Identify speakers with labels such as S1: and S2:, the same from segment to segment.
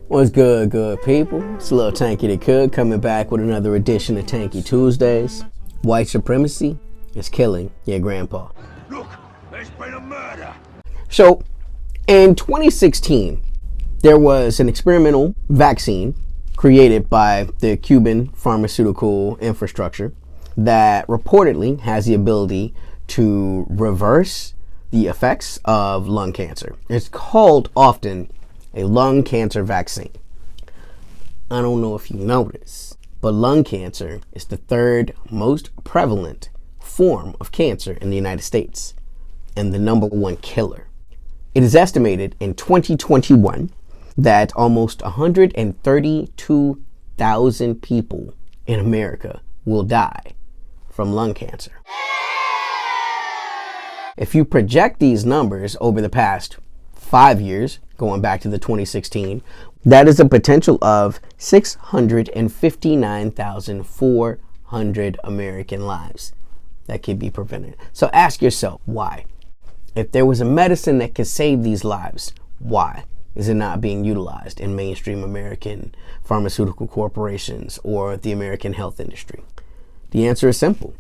S1: What's good, good people? It's a little Tanky the Cook coming back with another edition of Tanky Tuesdays. White supremacy is killing your grandpa.
S2: Look, there's been a murder.
S1: So, in 2016, there was an experimental vaccine created by the Cuban pharmaceutical infrastructure that reportedly has the ability to reverse the effects of lung cancer. It's called often a lung cancer vaccine. I don't know if you know this, but lung cancer is the third most prevalent form of cancer in the United States and the number one killer. It is estimated in 2021 that almost 132,000 people in America will die from lung cancer. If you project these numbers over the past 5 years, going back to the 2016, that is a potential of 659,400 American lives that could be prevented. So ask yourself, why? If there was a medicine that could save these lives, why is it not being utilized in mainstream American pharmaceutical corporations or the American health industry? The answer is simple.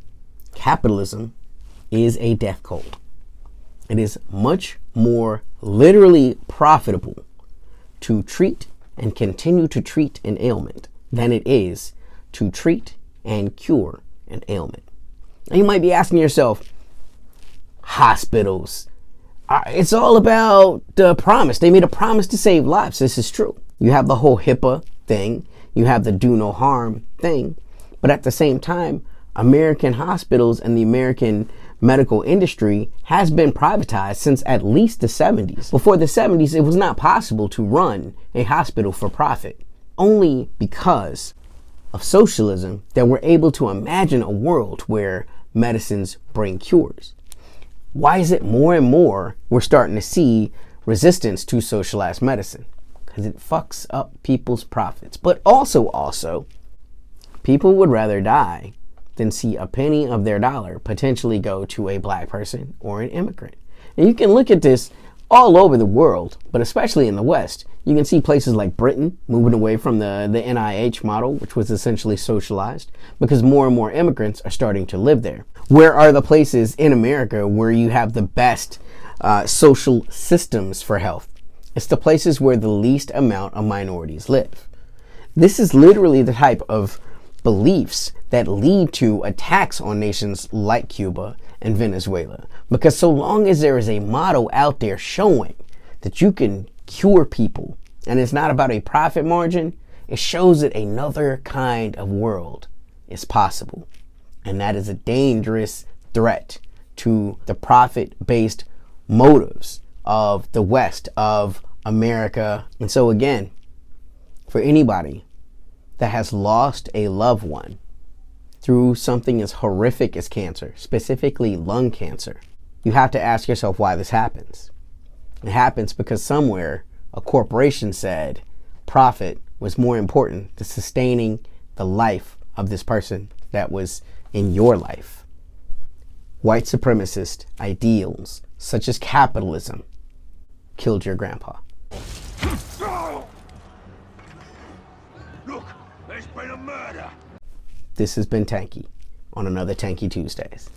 S1: Capitalism is a death cult. It is much more literally profitable to treat and continue to treat an ailment than it is to treat and cure an ailment. Now you might be asking yourself, hospitals, it's all about the promise. They made a promise to save lives. This is true. You have the whole HIPAA thing. You have the do no harm thing. But at the same time, American hospitals and the American medical industry has been privatized since at least the 70s. Before the 70s, it was not possible to run a hospital for profit. Only because of socialism that we're able to imagine a world where medicines bring cures. Why is it more and more we're starting to see resistance to socialized medicine? Because it fucks up people's profits. But also, people would rather die than see a penny of their dollar potentially go to a black person or an immigrant. And you can look at this all over the world, but especially in the West. You can see places like Britain moving away from the NIH model, which was essentially socialized, because more and more immigrants are starting to live there. Where are the places in America where you have the best social systems for health? It's the places where the least amount of minorities live. This is literally the type of beliefs that lead to attacks on nations like Cuba and Venezuela. Because so long as there is a model out there showing that you can cure people and it's not about a profit margin, it shows that another kind of world is possible. And that is a dangerous threat to the profit-based motives of the West, of America. And so again, for anybody that has lost a loved one through something as horrific as cancer, specifically lung cancer, you have to ask yourself why this happens. It happens because somewhere a corporation said profit was more important than sustaining the life of this person that was in your life. White supremacist ideals such as capitalism killed your grandpa.
S2: Look, there's been a murder.
S1: This has been Tanky on another Tanky Tuesdays.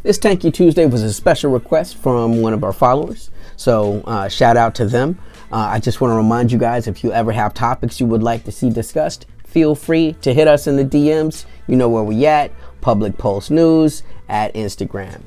S1: This Tanky Tuesday was a special request from one of our followers, so shout out to them. I just want to remind you guys, if you ever have topics you would like to see discussed, feel free to hit us in the DMs. You know where we at. Public Pulse News at Instagram.